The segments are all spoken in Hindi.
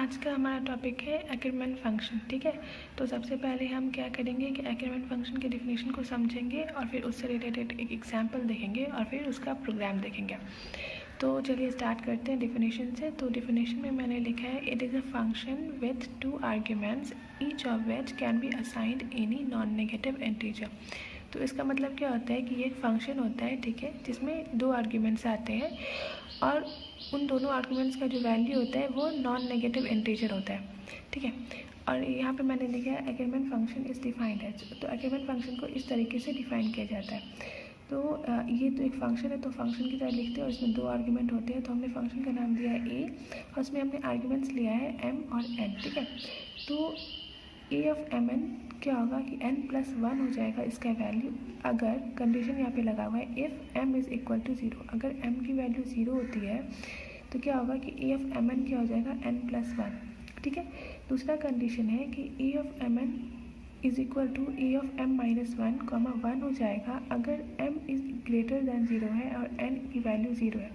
आज का हमारा टॉपिक है एक्रीमेंट फंक्शन। ठीक है, तो सबसे पहले हम क्या करेंगे कि एक्रीमेंट फंक्शन के डिफिनेशन को समझेंगे और फिर उससे रिलेटेड एक एग्जांपल देखेंगे और फिर उसका प्रोग्राम देखेंगे। तो चलिए स्टार्ट करते हैं डिफिनेशन से। तो डिफिनेशन में मैंने लिखा है it is a function with to arguments each of which can be assigned any non negative integer. तो इसका मतलब क्या होता है कि ये एक फंक्शन होता है, ठीक है, जिसमें दो आर्ग्यूमेंट्स आते हैं और उन दोनों आर्ग्यूमेंट्स का जो वैल्यू होता है वो नॉन नेगेटिव इंटीजर होता है। ठीक है, और यहाँ पे मैंने लिखा है एक्रीमेंट फंक्शन इज़ डिफाइंड एज। तो एक्रीमेंट फंक्शन को इस तरीके से डिफाइन किया जाता है। तो ये तो एक फंक्शन है, तो फंक्शन की तरह लिखते हैं और इसमें दो आर्ग्यूमेंट होते हैं। तो हमने फंक्शन का नाम दिया है ए और उसमें हमने आर्ग्यूमेंट्स लिया है एम और एन। ठीक है, तो ए ऑफ एम एन क्या होगा कि n+1 हो जाएगा इसका वैल्यू, अगर कंडीशन यहाँ पे लगा हुआ है if m is equal to 0। अगर m की वैल्यू 0 होती है तो क्या होगा कि ए ऑफ एम एन क्या हो जाएगा n+1। ठीक है, दूसरा कंडीशन है कि ए of m n is equal to A of m-1, 1 हो जाएगा अगर m इज़ ग्रेटर दैन 0 है और n की वैल्यू 0 है।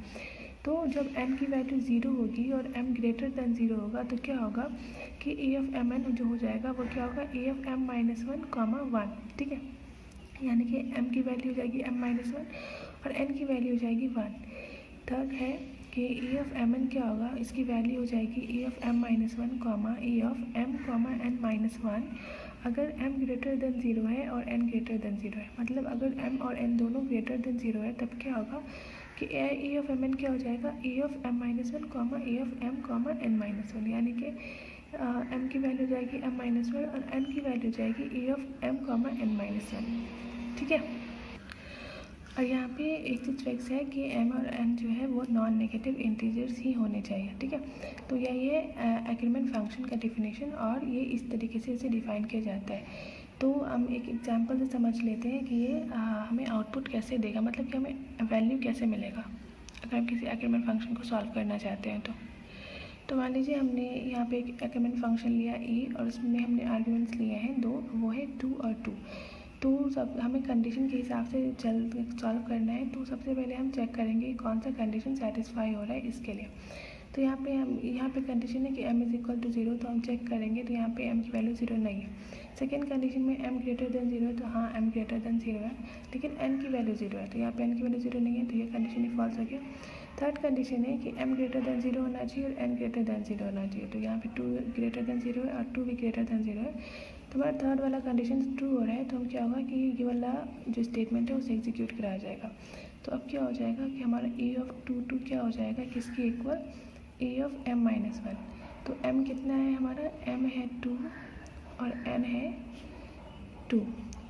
तो जब n की वैल्यू 0 होगी और m ग्रेटर दैन 0 होगा तो क्या होगा कि ए ऑफ एम एन जो हो जाएगा वो क्या होगा ए ऑफ m-1, 1। ठीक है, यानी कि m की वैल्यू हो जाएगी m-1 और n की वैल्यू हो जाएगी 1। थर्ड है कि ए ऑफ एम एन क्या होगा, इसकी वैल्यू हो जाएगी a of m-1, a of m, n-1 अगर m ग्रेटर दैन 0 है और n ग्रेटर दैन 0 है। मतलब अगर m और n दोनों ग्रेटर दैन 0 है तब क्या होगा कि ए ऑफ एम एन क्या हो जाएगा ए of m-1, a of m, n-1, यानी कि m की वैल्यू जाएगी m-1 और n की वैल्यू जाएगी ए ऑफ m, n-1। ठीक है, और यहाँ पे एक चीज़ फिक्स है कि m और n जो है वो नॉन नेगेटिव इंटीजर्स ही होने चाहिए। ठीक है, तो यही है एक्रीमेंट फंक्शन का डिफिनेशन और ये इस तरीके से इसे डिफाइन किया जाता है। तो हम एक एग्जांपल से समझ लेते हैं कि ये हमें आउटपुट कैसे देगा, मतलब कि हमें वैल्यू कैसे मिलेगा अगर हम किसी एक्रीमेंट फंक्शन को सॉल्व करना चाहते हैं। तो मान लीजिए हमने यहाँ पे एक एक्रीमेंट फंक्शन लिया ए और उसमें हमने आर्ग्यूमेंट्स लिए हैं दो, वो है 2 और 2। तो सब हमें कंडीशन के हिसाब से सॉल्व करना है। तो सबसे पहले हम चेक करेंगे कौन सा कंडीशन सेटिस्फाई हो रहा है इसके लिए। तो यहाँ पे कंडीशन है कि m इज़ इक्वल टू 0, तो हम चेक करेंगे तो यहाँ पे m की वैल्यू 0 नहीं है। सेकेंड कंडीशन में m ग्रेटर दैन 0 है, तो हाँ m ग्रेटर दैन 0 है, लेकिन n की वैल्यू 0 है, तो यहाँ पे n की वैल्यू 0 नहीं है, तो ये कंडीशन ही फॉल्स हो गया। थर्ड कंडीशन है कि m ग्रेटर दैन 0 होना चाहिए और n ग्रेटर दैन 0 होना चाहिए, तो यहाँ पे 2 ग्रेटर दैन 0 है और 2 भी ग्रेटर दैन 0 है। तो हमारा थर्ड वाला कंडीशन ट्रू हो रहा है, तो हम क्या होगा कि ये वाला जो स्टेटमेंट है उसे एग्जीक्यूट कराया जाएगा। तो अब क्या हो जाएगा कि हमारा ए ऑफ 2 क्या हो जाएगा, किसकी इक्वल ए ऑफ m-1। तो m कितना है हमारा, m है 2 और n है 2।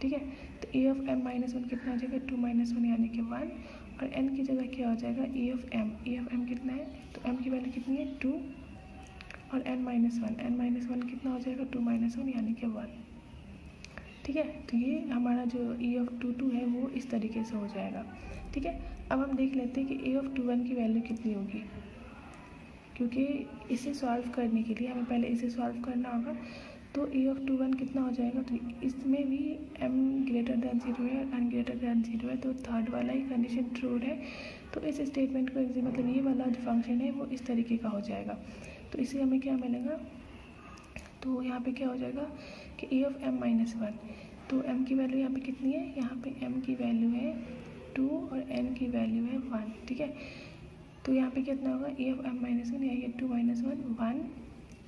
ठीक है, तो ए ऑफ m-1 कितना हो जाएगा 2-1 यानी कि 1 और n की जगह क्या हो जाएगा ए ऑफ m कितना है, तो m की वैल्यू कितनी है 2 और n-1 कितना हो जाएगा 2-1 यानी कि 1। ठीक है, तो ये हमारा जो ए ऑफ 2 है वो इस तरीके से हो जाएगा। ठीक है, अब हम देख लेते हैं कि ए ऑफ 2 की वैल्यू कितनी होगी, क्योंकि इसे सॉल्व करने के लिए हमें पहले इसे सॉल्व करना होगा। तो ए ऑफ 2 कितना हो जाएगा, तो इसमें भी m ग्रेटर दैन 0 है और n ग्रेटर दैन 0 है, तो थर्ड वाला ही कंडीशन ट्रू है। तो इस स्टेटमेंट को मतलब ये वाला जो फंक्शन है वो इस तरीके का हो जाएगा। तो इसे हमें क्या मिलेगा, तो यहाँ पे क्या हो जाएगा कि ए ऑफ m-1, तो m की वैल्यू यहाँ पे कितनी है, यहाँ पे m की वैल्यू है 2 और n की वैल्यू है 1। ठीक है, तो यहाँ पे कितना होगा ए ऑफ m-1 या ये 2-1 1।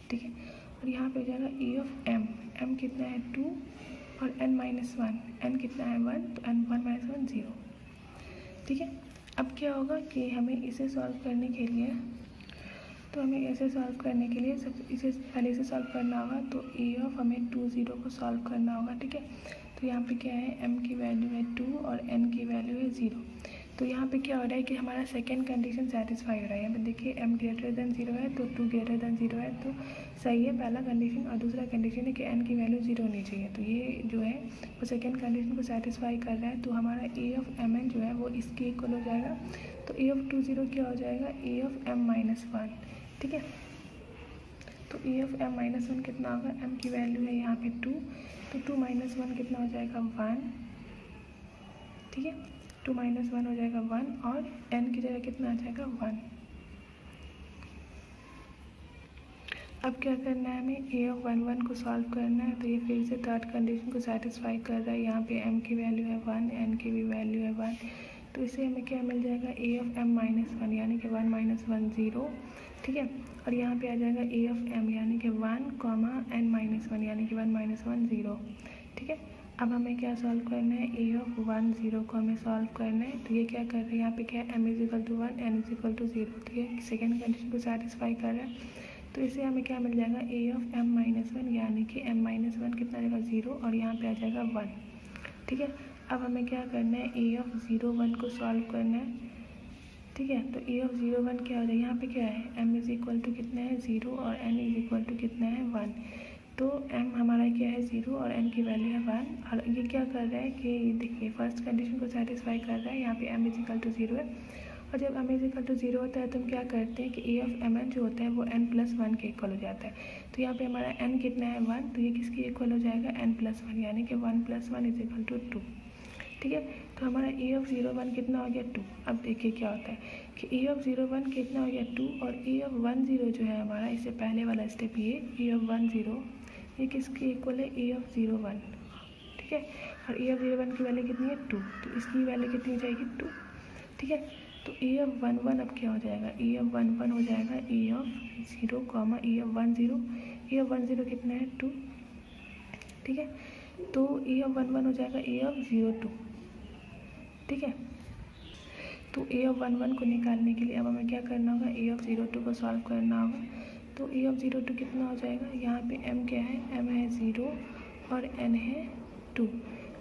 ठीक है, और यहाँ पे हो जाएगा ए ऑफ m कितना है 2 और n कितना है 1, तो n1-1 0। ठीक है, अब क्या होगा कि हमें इसे सॉल्व करने के लिए, तो हमें ऐसे सॉल्व करने के लिए पहले इसे सॉल्व करना होगा। तो ए ऑफ हमें 2 0 को सॉल्व करना होगा। ठीक है, तो यहाँ पे क्या है m की वैल्यू है 2 और n की वैल्यू है 0। तो यहाँ पे क्या हो रहा है कि हमारा सेकेंड कंडीशन सेटिस्फाई हो रहा है। यहाँ पे देखिए m ग्रेटर दैन 0 है तो 2 ग्रेटर दैन 0 है, तो सही है पहला कंडीशन। और दूसरा कंडीशन है कि n की वैल्यू 0 होनी चाहिए, तो ये जो है वो सेकेंड कंडीशन को सेटिस्फाई कर रहा है। तो हमारा ए ऑफ एम एन जो है वो इसके इक्वल हो जाएगा। तो ए ऑफ 2 क्या हो जाएगा ए ऑफ m-1। ठीक है, तो ए ऑफ m-1 कितना होगा, m की वैल्यू है यहाँ पे 2, तो 2-1 कितना हो जाएगा 1। ठीक है, 2-1 हो जाएगा 1 और n की जगह कितना आ जाएगा 1। अब क्या करना है, हमें ए ऑफ 1 को सॉल्व करना है। तो ये फिर से थर्ड कंडीशन को सेटिस्फाई कर रहा है। यहाँ पे m की वैल्यू है 1, n की भी वैल्यू है 1, तो इससे हमें क्या मिल जाएगा, ए ऑफ m माइनस 1 यानी कि 1 माइनस 1 0, ठीक है। और यहाँ पे आ जाएगा ए ऑफ m यानी कि 1 कॉमा n माइनस 1 यानी कि 1 माइनस 1 0, ठीक है। अब हमें क्या सॉल्व करना है, ए ऑफ 1 0 को हमें सॉल्व करना है। तो ये क्या कर रहे हैं, यहाँ पे क्या है, m is equal to 1, n is equal to 0, तो ये सेकेंड कंडीशन को सेटिस्फाई कर रहा है। तो इससे हमें क्या मिल जाएगा, ए ऑफ m माइनस 1 यानी कि m माइनस 1 कितना आ जाएगा 0, और यहाँ पे आ जाएगा 1, ठीक है। अब हमें क्या करना है, ए ऑफ 0 1 को सॉल्व करना है, ठीक है। तो ए ऑफ 0 1 क्या हो जाएगा, यहाँ पे क्या है, m इज इक्वल टू कितना है 0 और n इज इक्वल टू कितना है 1, तो m हमारा क्या है 0 और n की वैल्यू है 1। और ये क्या कर रहा है कि देखिए फर्स्ट कंडीशन को सेटिस्फाई कर रहा है, यहाँ पे m इज इक्वल टू 0 है। और जब m इज इक्वल टू 0 होता है तो हम क्या करते हैं कि ए ऑफ mn जो होता है वो n प्लस 1 के इक्वल हो जाता है। तो यहाँ पे हमारा n कितना है 1, तो ये किसके इक्वल हो जाएगा, n प्लस 1 यानी कि 1 प्लस 1 इज इक्वल टू 2, ठीक है। तो हमारा ए ऑफ 0 1 कितना हो गया 2। अब देखिए क्या होता है कि ए ऑफ 0 1 कितना हो गया 2, और ए ऑफ 1 0 जो है हमारा, इससे पहले वाला स्टेप ये ए ऑफ 1 0 ये किसके इक्वल है, ए ऑफ 0 1, ठीक है। और ए ऑफ 0 1 की वैल्यू कितनी है 2, तो इसकी वैल्यू कितनी हो जाएगी 2, ठीक है। तो ए ऑफ 1 1 अब क्या हो जाएगा, ए ऑफ 1 1 हो जाएगा ए of 0 comma A of 1 0, A of 1 0 कितना है 2, ठीक है। तो ए ऑफ 1 1 हो जाएगा ए ऑफ 0 2, ठीक है। तो ए ऑफ 1 1 को निकालने के लिए अब हमें क्या करना होगा, ए ऑफ 0 2 को सॉल्व करना होगा। तो ए ऑफ 0 2 कितना हो जाएगा, यहाँ पे m क्या है, m है 0 और n है 2।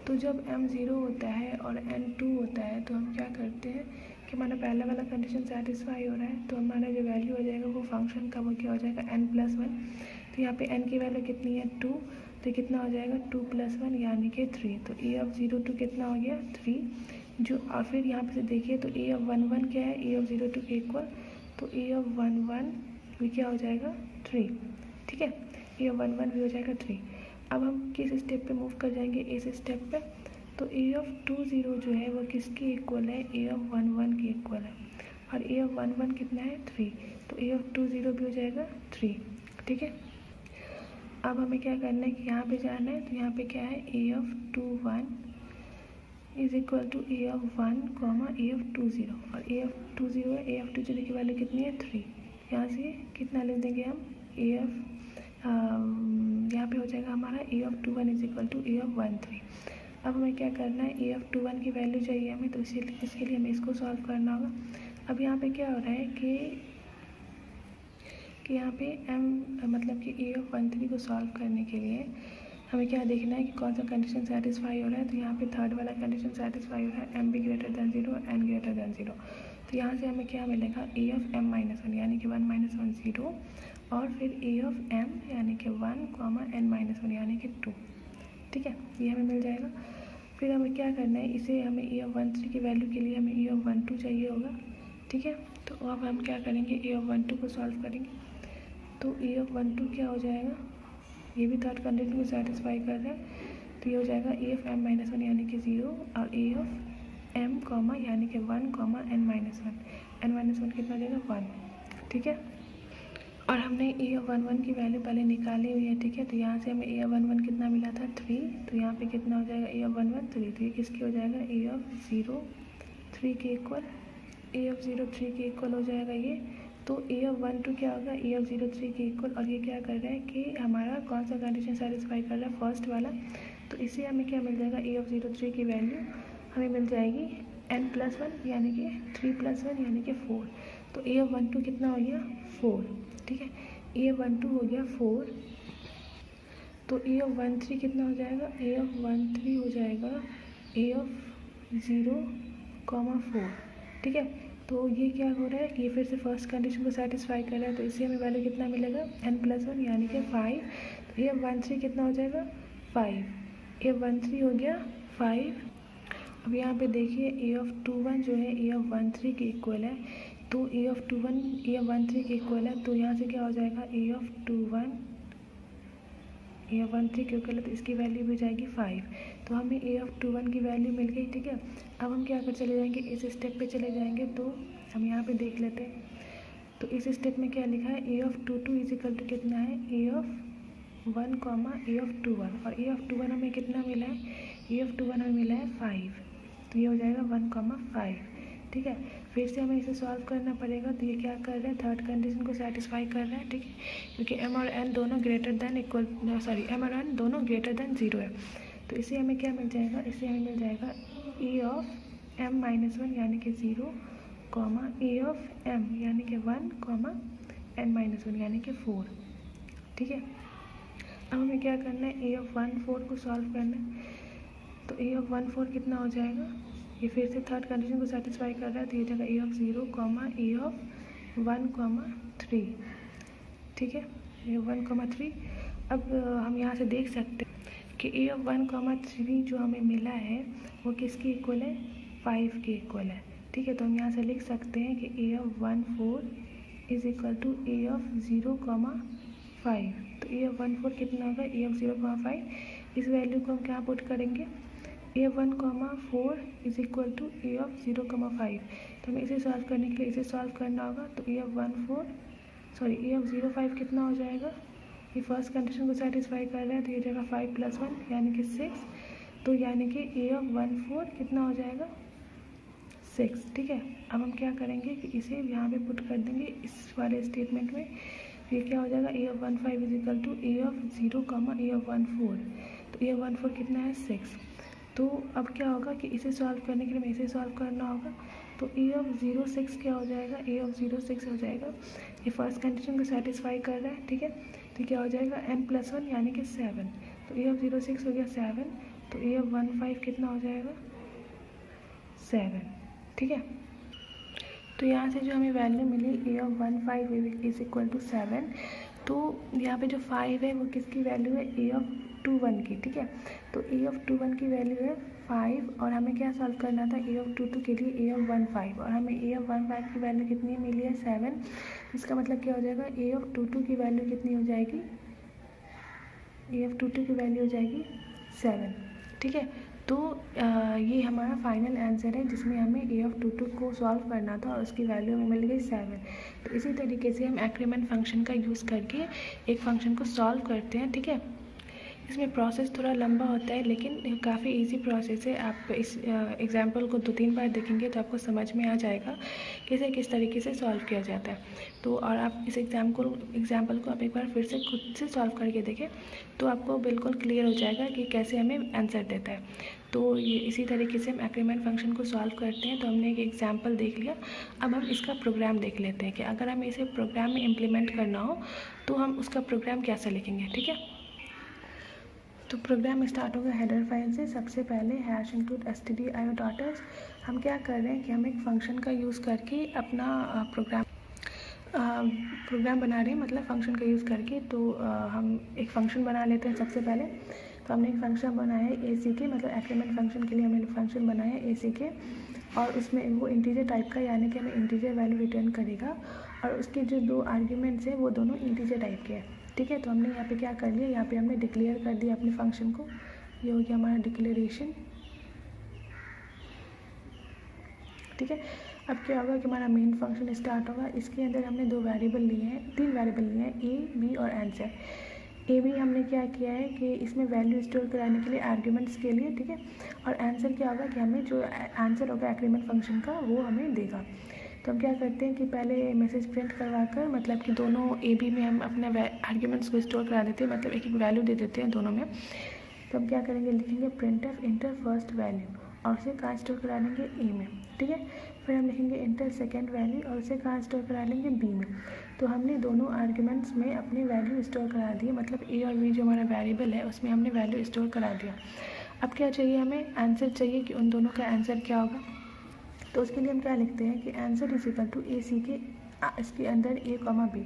तो जब m 0 होता है और n 2 होता है तो हम क्या करते हैं कि हमारा पहला वाला कंडीशन सेटिस्फाई हो रहा है, तो हमारा जो वैल्यू हो जाएगा वो फंक्शन का वो क्या हो जाएगा, n प्लस 1। तो यहाँ पे n की वैल्यू कितनी है 2, तो कितना हो जाएगा 2 प्लस 1 यानी कि 3। तो ए ऑफ 0 2 कितना हो गया 3 जो, और फिर यहाँ पे से देखिए तो ए ऑफ 1 1 क्या है, ए ऑफ 0 2 के इक्वल, तो ए ऑफ 1 1 भी क्या हो जाएगा 3, ठीक है। ए ऑफ 1 1 भी हो जाएगा 3। अब हम किस स्टेप पे मूव कर जाएंगे, इस स्टेप पे। तो ए ऑफ 2 0 जो है वो किसके इक्वल है, ए ऑफ 1 1 के इक्वल है, और ए ऑफ 1 1 कितना है 3, तो ए ऑफ 2 0 भी हो जाएगा 3, ठीक है। अब हमें क्या करना है कि यहाँ पे जाना है, तो यहाँ पे क्या है, A of 2 1 is equal to A of 1 comma A of 2 0, और ए ऑफ 2 0 है, ए ऑफ 2 0 की वैल्यू कितनी है 3। यहाँ से कितना लिख देंगे हम, ए ऑफ यहाँ पे हो जाएगा हमारा A of 2 1 is equal to A of 1 3। अब हमें क्या करना है, ए ऑफ 2 1 की वैल्यू चाहिए हमें, तो इसके लिए हमें इसको सॉल्व करना होगा। अब यहाँ पे क्या हो रहा है कि यहाँ पे m मतलब कि ए ऑफ 1 3 को सॉल्व करने के लिए हमें क्या देखना है कि कौन सा कंडीशन सेटिस्फाई हो रहा है। तो यहाँ पे थर्ड वाला कंडीशन सेटिस्फाई हो रहा है, m भी ग्रेटर दैन 0 और n ग्रेटर दैन 0। तो यहाँ से हमें क्या मिलेगा, ए ऑफ m माइनस 1 यानी कि 1 माइनस 1 0, और फिर ए ऑफ m यानी कि 1 कॉमा n माइनस 1 यानी कि 2, ठीक है, ये हमें मिल जाएगा। फिर हमें क्या करना है, इसे हमें ए ऑफ 1 3 की वैल्यू के लिए हमें ए ऑफ 1 2 चाहिए होगा, ठीक है। तो अब हम क्या करेंगे, ए ऑफ 1 2 को सॉल्व करेंगे। तो ए ऑफ 1 2 क्या हो जाएगा, ये भी थर्ड कंडीशन को सेटिस्फाई कर रहा है। तो ये हो जाएगा ए ऑफ m माइनस 1 यानी कि 0, और ए ऑफ m कॉमा यानी कि 1 comma n minus 1, n minus 1 कितना देगा 1, ठीक है। और हमने ए ऑफ 1 1 की वैल्यू पहले निकाली हुई है, ठीक है। तो यहाँ से हमें ए ऑफ 1 1 कितना मिला था 3, तो यहाँ पे कितना हो जाएगा ए ऑफ 1 1 3, तो ये किसकी हो जाएगा, ए ऑफ 0 3 के इक्वल, ए ऑफ 0 3 के इक्वल हो जाएगा ये। तो ए ऑफ 1 2 क्या होगा, ए ऑफ 0 3 के इक्वल, और ये क्या कर रहा है कि हमारा कौन सा कंडीशन सेटिस्फाई कर रहा है, फर्स्ट वाला। तो इससे हमें क्या मिल जाएगा, ए ऑफ 0 3 की वैल्यू हमें मिल जाएगी n प्लस 1 यानी कि 3 प्लस 1 यानी कि 4। तो ए ऑफ 1 2 कितना हो गया 4, ठीक है। ए ऑफ 1 2 हो गया 4, तो ए ऑफ 1 3 कितना हो जाएगा, ए ऑफ 1 3 हो जाएगा ए ऑफ 0 कॉमा 4, ठीक है। तो ये क्या हो रहा है कि ये फिर से फर्स्ट कंडीशन को सेटिस्फाई कर रहा है, तो इससे हमें वैल्यू कितना मिलेगा n प्लस 1 यानी कि 5। तो ए ऑफ 1 3 कितना हो जाएगा 5, ए ऑफ 1 3 हो गया 5। अब यहाँ पे देखिए ए ऑफ 2 1 जो है ए ऑफ 1 3 के इक्वल है, तो ए ऑफ 2 1 ए ऑफ 1 3 के इक्वल है, तो यहाँ से क्या हो जाएगा ए ऑफ 2 1 ए ऑफ 1 3 के इक्वल है, तो इसकी वैल्यू भी जाएगी 5। तो हमें ए ऑफ 2 1 की वैल्यू मिल गई, ठीक है। अब हम क्या कर चले जाएंगे, इस स्टेप पे चले जाएंगे। तो हम यहाँ पे देख लेते हैं, तो इस स्टेप में क्या लिखा है, A of 2 2 is equal to कितना है, A of 1 comma A of 2 1, और ए ऑफ 2 1 हमें कितना मिला है, ए ऑफ 2 1 हमें मिला है 5, तो ये हो जाएगा 1 कॉमा 5, ठीक है। फिर से हमें इसे सॉल्व करना पड़ेगा, तो ये क्या कर रहा है, थर्ड कंडीशन को सेटिस्फाई कर रहा है, ठीक है, क्योंकि m और n दोनों greater than equal, sorry m और n दोनों ग्रेटर देन 0 है। तो इसे हमें क्या मिल जाएगा, इसे हमें मिल जाएगा e ऑफ m माइनस 1 यानी कि 0 कॉमा ए ऑफ m यानी कि 1 कॉमा n माइनस 1 यानी कि 4, ठीक है। अब हमें क्या करना है, ए ऑफ 1 4 को सॉल्व करना है, तो ए ऑफ 1 4 कितना हो जाएगा, ये फिर से थर्ड कंडीशन को सेटिस्फाई कर रहा है, तो ये जगह A of 0 comma A of 1 comma 3, ठीक है, ये 1 कॉमा 3। अब हम यहाँ से देख सकते हैं कि ए ऑफ 1 कॉमा 3 जो हमें मिला है वो किसके इक्वल है, 5 के इक्वल है, ठीक है। तो हम यहाँ से लिख सकते हैं कि ए of 1 4 is equal to A of 0 comma 5, तो ए ऑफ 1 4 कितना होगा, ए ऑफ 0 कॉमा 5, इस वैल्यू को हम क्या पुट करेंगे, A of 1 comma 4 is equal to A of 0 comma 5, तो हमें इसे सॉल्व करने के लिए इसे सॉल्व करना होगा, तो ए ऑफ 1 4 सॉरी ए ऑफ 0 5 कितना हो जाएगा, ये फर्स्ट कंडीशन को सेटिस्फाई कर रहा है, तो ये जगह 5 + 1 यानी कि 6, तो यानी कि ए ऑफ 1 4 कितना हो जाएगा 6, ठीक है। अब हम क्या करेंगे कि इसे यहाँ पे पुट कर देंगे इस वाले स्टेटमेंट में, ये क्या हो जाएगा, ए of 1 5 is equal to A of 0 comma A of 1 4, तो ए ऑफ 1 4 कितना है 6। तो अब क्या होगा कि इसे सॉल्व करने के लिए हमें इसे सॉल्व करना होगा, तो ए ऑफ 0 6 क्या हो जाएगा, ए ऑफ 0 6 हो जाएगा, ये फर्स्ट कंडीशन को सेटिस्फाई कर रहा है, ठीक है। तो क्या हो जाएगा n + 1 यानी कि 7, तो ए ऑफ 0 6 हो गया 7, तो ए ऑफ 1 5 कितना हो जाएगा 7, ठीक है। तो यहाँ से जो हमें वैल्यू मिली a of 1 5 is equal to 7, तो यहाँ पे जो 5 है वो किसकी वैल्यू है, ए ऑफ 2 1 की, ठीक है। तो ए ऑफ 2 1 की वैल्यू है 5, और हमें क्या सॉल्व करना था, ए ऑफ 2 2 के लिए ए ऑफ 1 5, और हमें ए ऑफ 1 5 की वैल्यू कितनी मिली है 7, इसका मतलब क्या हो जाएगा, ए ऑफ 2 2 की वैल्यू कितनी हो जाएगी, ए ऑफ 2 2 की वैल्यू हो जाएगी 7, ठीक है। तो ये हमारा फाइनल आंसर है जिसमें हमें ए ऑफ 2 2 को सॉल्व करना था और उसकी वैल्यू हमें मिल गई 7। तो इसी तरीके से हम एक्रीमेंट फंक्शन का यूज़ करके एक फंक्शन को सॉल्व करते हैं, ठीक है। इसमें प्रोसेस थोड़ा लंबा होता है लेकिन काफ़ी इजी प्रोसेस है। आप इस एग्जाम्पल को 2-3 बार देखेंगे तो आपको समझ में आ जाएगा कि इसे किस तरीके से सॉल्व किया जाता है। तो और आप इस एग्जाम्पल को आप एक बार फिर से खुद से सॉल्व करके देखें तो आपको बिल्कुल क्लियर हो जाएगा कि कैसे हमें आंसर देता है। तो ये इसी तरीके से हम एक्रीमेंट फंक्शन को सॉल्व करते हैं। तो हमने एक एग्जाम्पल देख लिया, अब हम इसका प्रोग्राम देख लेते हैं कि अगर हमें इसे प्रोग्राम में इम्प्लीमेंट करना हो तो हम उसका प्रोग्राम कैसे लिखेंगे, ठीक है। तो प्रोग्राम स्टार्ट होगा हेडर फाइल से। सबसे पहले #include stdio.h हम क्या कर रहे हैं कि हम एक फंक्शन का यूज़ करके अपना प्रोग्राम बना रहे हैं, मतलब फंक्शन का यूज़ करके। तो हम एक फ़ंक्शन बना लेते हैं सबसे पहले। तो हमने एक फ़ंक्शन बनाया है ACK, मतलब एक्रीमेंट फंक्शन के लिए हमने फंक्शन बनाया है ACK, और उसमें वो इंटीजर टाइप का, यानी कि हमें इंटीजर वैल्यू रिटर्न करेगा और उसके जो 2 आर्ग्यूमेंट्स हैं वो दोनों इंटीजर टाइप के हैं, ठीक है। तो हमने यहाँ पे क्या कर लिया, यहाँ पे हमने डिक्लेयर कर दिया अपने फंक्शन को। ये हो गया हमारा डिक्लेरेशन, ठीक है। अब क्या होगा कि हमारा मेन फंक्शन स्टार्ट होगा। इसके अंदर हमने 2 वेरिएबल लिए हैं, 3 वेरिएबल लिए हैं, A, B और आंसर। A भी हमने क्या किया है कि इसमें वैल्यू स्टोर कराने के लिए आर्ग्यूमेंट्स के लिए, ठीक है। और आंसर क्या होगा कि हमें जो आंसर होगा एक्रीमेंट फंक्शन का वो हमें देगा। तो हम क्या करते हैं कि पहले मैसेज प्रिंट करवा कर, मतलब कि दोनों A, B में हम अपने आर्ग्यूमेंट्स को स्टोर करा देते हैं, मतलब एक एक वैल्यू दे देते हैं दोनों में। तो हम क्या करेंगे, लिखेंगे printf इंटर फर्स्ट वैल्यू और उसे कहाँ स्टोर करा लेंगे, A में, ठीक है। फिर हम लिखेंगे इंटर सेकेंड वैल्यू और उसे कहाँ स्टोर करा लेंगे, B में। तो हमने दोनों आर्ग्यूमेंट्स में अपनी वैल्यू स्टोर करा दी, मतलब A और B जो हमारा वेरिएबल है उसमें हमने वैल्यू स्टोर करा दिया। अब क्या चाहिए, हमें आंसर चाहिए कि उन दोनों का आंसर क्या होगा। तो उसके लिए हम क्या लिखते हैं कि answer is equal to ACK, इसके अंदर A, B।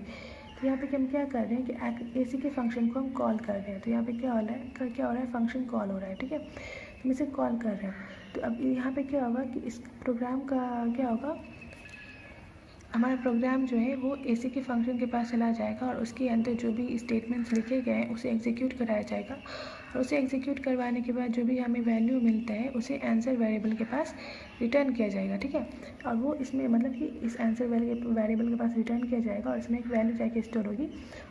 तो यहाँ पे हम क्या कर रहे हैं कि ACK फंक्शन को हम कॉल कर रहे हैं। तो यहाँ पे क्या हो रहा है, फंक्शन कॉल हो रहा है, ठीक है। तो हम इसे कॉल कर रहे हैं। तो अब यहाँ पे क्या होगा कि इस प्रोग्राम का क्या होगा, हमारा प्रोग्राम जो है वो ACK फंक्शन के पास चला जाएगा और उसके अंदर जो भी स्टेटमेंट्स लिखे गए हैं उसे एग्जीक्यूट कराया जाएगा और उसे एग्जीक्यूट करवाने के बाद जो भी हमें वैल्यू मिलता है उसे आंसर वेरिएबल के पास रिटर्न किया जाएगा, ठीक है। और वो इसमें मतलब कि इस आंसर वेरिएबल के पास रिटर्न किया जाएगा और इसमें एक वैल्यू जाके स्टोर होगी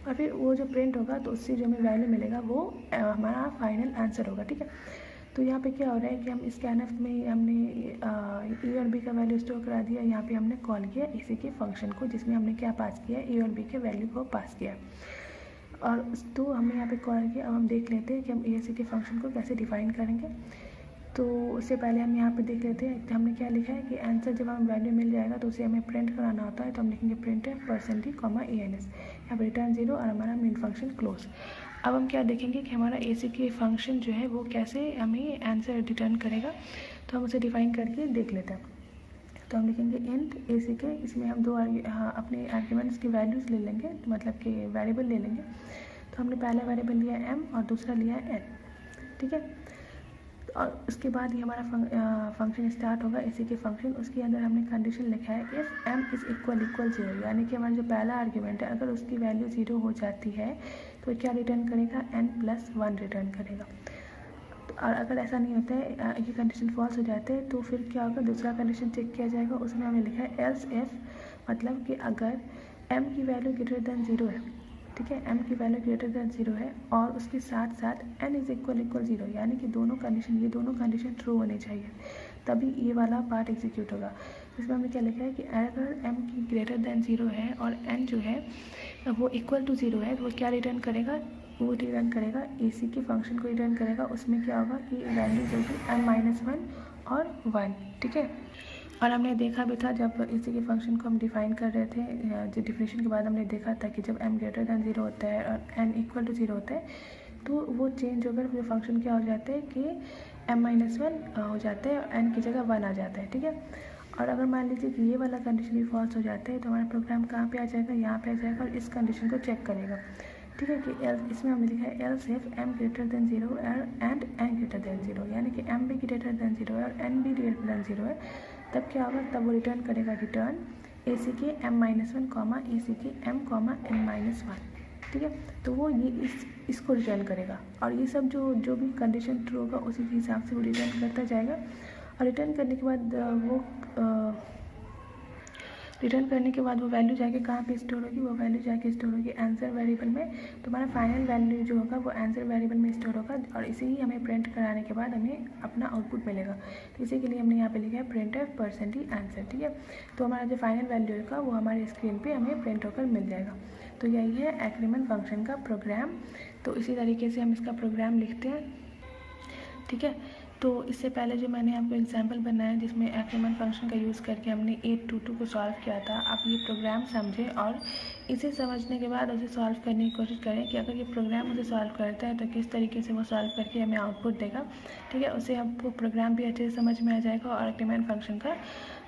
और फिर वो जो प्रिंट होगा तो उससे जो हमें वैल्यू मिलेगा वो हमारा फाइनल आंसर होगा, ठीक है। तो यहाँ पे क्या हो रहा है कि हम स्कैनफ में हमने ए और बी का वैल्यू स्टोर करा दिया। यहाँ पे हमने कॉल किया इसी के फंक्शन को जिसमें हमने क्या पास किया, ए और बी के वैल्यू को पास किया और तो हमने यहाँ पे कॉल किया। अब हम देख लेते हैं कि हम ए सी के फंक्शन को कैसे डिफाइन करेंगे। तो उससे पहले हम यहाँ पे देख लेते हैं कि हमने क्या लिखा है कि आंसर जब हमें वैल्यू मिल जाएगा तो उसे हमें प्रिंट कराना होता है। तो हम लिखेंगे प्रिंट %d, ans, यहाँ पर रिटर्न 0 और हमारा मेन फंक्शन क्लोज। अब हम क्या देखेंगे कि हमारा ए सी के फंक्शन जो है वो कैसे हमें आंसर रिटर्न करेगा। तो हम उसे डिफाइन करके देख लेते हैं। तो हम लिखेंगे इंट ए सी के, इसमें हम दो अपने आर्ग्यूमेंट्स की वैल्यूज़ ले लेंगे, मतलब कि वेरिएबल ले लेंगे। तो हमने पहला वेरिएबल लिया m और दूसरा लिया n, ठीक है। और उसके बाद ही हमारा फंक्शन स्टार्ट होगा इसी के फंक्शन। उसके अंदर हमने कंडीशन लिखा है इफ़ m इज़ इक्वल 0, यानी कि हमारा जो पहला आर्ग्यूमेंट है अगर उसकी वैल्यू 0 हो जाती है तो क्या रिटर्न करेगा, n+1 रिटर्न करेगा। और अगर ऐसा नहीं होता है, ये कंडीशन फॉल्स हो जाते हैं तो फिर क्या होगा, दूसरा कंडीशन चेक किया जाएगा। उसमें हमने लिखा है एल्स इफ, मतलब कि अगर m की वैल्यू ग्रेटर देन 0 है, ठीक है, m की वैल्यू ग्रेटर देन 0 है और उसके साथ साथ n इज़ इक्वल 0, यानी कि ये दोनों कंडीशन ट्रू होने चाहिए, तभी ये वाला पार्ट एग्जीक्यूट होगा। इसमें हमने क्या लिखा है कि अगर m की ग्रेटर देन 0 है और n जो है वो इक्वल टू 0 है तो वो क्या रिटर्न करेगा, वो रिटर्न करेगा ए सी के फंक्शन को रिटर्न करेगा। उसमें क्या होगा कि वैल्यू होगी m-1 और 1, ठीक है। और हमने देखा भी था जब इसी के फंक्शन को हम डिफाइन कर रहे थे, जो डिफिनेशन के बाद हमने देखा था कि जब m ग्रेटर देन 0 होता है और n इक्वल टू 0 होता है तो वो चेंज होकर जो फंक्शन क्या हो जाता है कि m-1 हो जाता है और n की जगह 1 आ जाता है, ठीक है। और अगर मान लीजिए कि ये वाला कंडीशन भी फॉल्स हो जाता है तो हमारा प्रोग्राम कहाँ पे आ जाएगा, यहाँ पे आ जाएगा और इस कंडीशन को चेक करेगा, ठीक है। कि इसमें हमने लिखा है else if m greater than 0 and n greater than 0, यानी कि m भी ग्रेटर देन 0 है और n भी ग्रेटर देन 0 है, तब क्या होगा, तब वो रिटर्न करेगा रिटर्न ए सी के m-1, ए सी के m, n-1, ठीक है। तो वो ये इसको रिटर्न करेगा और ये सब जो भी कंडीशन ट्रू होगा उसी के हिसाब से वो रिटर्न करता जाएगा। और रिटर्न करने के बाद वो वैल्यू जाके कहाँ पे स्टोर होगी, वो वैल्यू जाके स्टोर होगी आंसर वेरिएबल में। तो हमारा फाइनल वैल्यू जो होगा वो आंसर वेरिएबल में स्टोर होगा और इसे ही हमें प्रिंट कराने के बाद हमें अपना आउटपुट मिलेगा। तो इसी के लिए हमने यहाँ पे लिखा है प्रिंटफ % आंसर, ठीक है। तो हमारा जो फाइनल वैल्यू होगा वो हमारे स्क्रीन पर हमें प्रिंट होकर मिल जाएगा। तो यही है एक्रीमेंट फंक्शन का प्रोग्राम। तो इसी तरीके से हम इसका प्रोग्राम लिखते हैं, ठीक है। तो इससे पहले जो मैंने आपको एग्जांपल बनाया जिसमें एक्रीमेंट फंक्शन का यूज़ करके हमने 822 को सॉल्व किया था, आप ये प्रोग्राम समझें और इसे समझने के बाद उसे सॉल्व करने की कोशिश करें कि अगर ये प्रोग्राम उसे सॉल्व करता है तो किस तरीके से वो सॉल्व करके हमें आउटपुट देगा, ठीक है। उससे आपको प्रोग्राम भी अच्छे से समझ में आ जाएगा और एक्रीमेंट फंक्शन का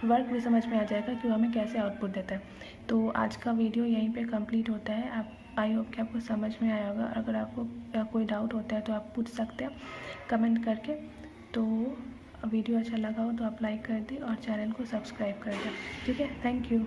वर्क भी समझ में आ जाएगा कि वो हमें कैसे आउटपुट देता है। तो आज का वीडियो यहीं पर कम्प्लीट होता है। आप आई होप कि आपको समझ में आया होगा। अगर आपको कोई डाउट होता है तो आप पूछ सकते हैं कमेंट करके। तो वीडियो अच्छा लगा हो तो आप लाइक कर दें और चैनल को सब्सक्राइब कर दें, ठीक है। Thank you.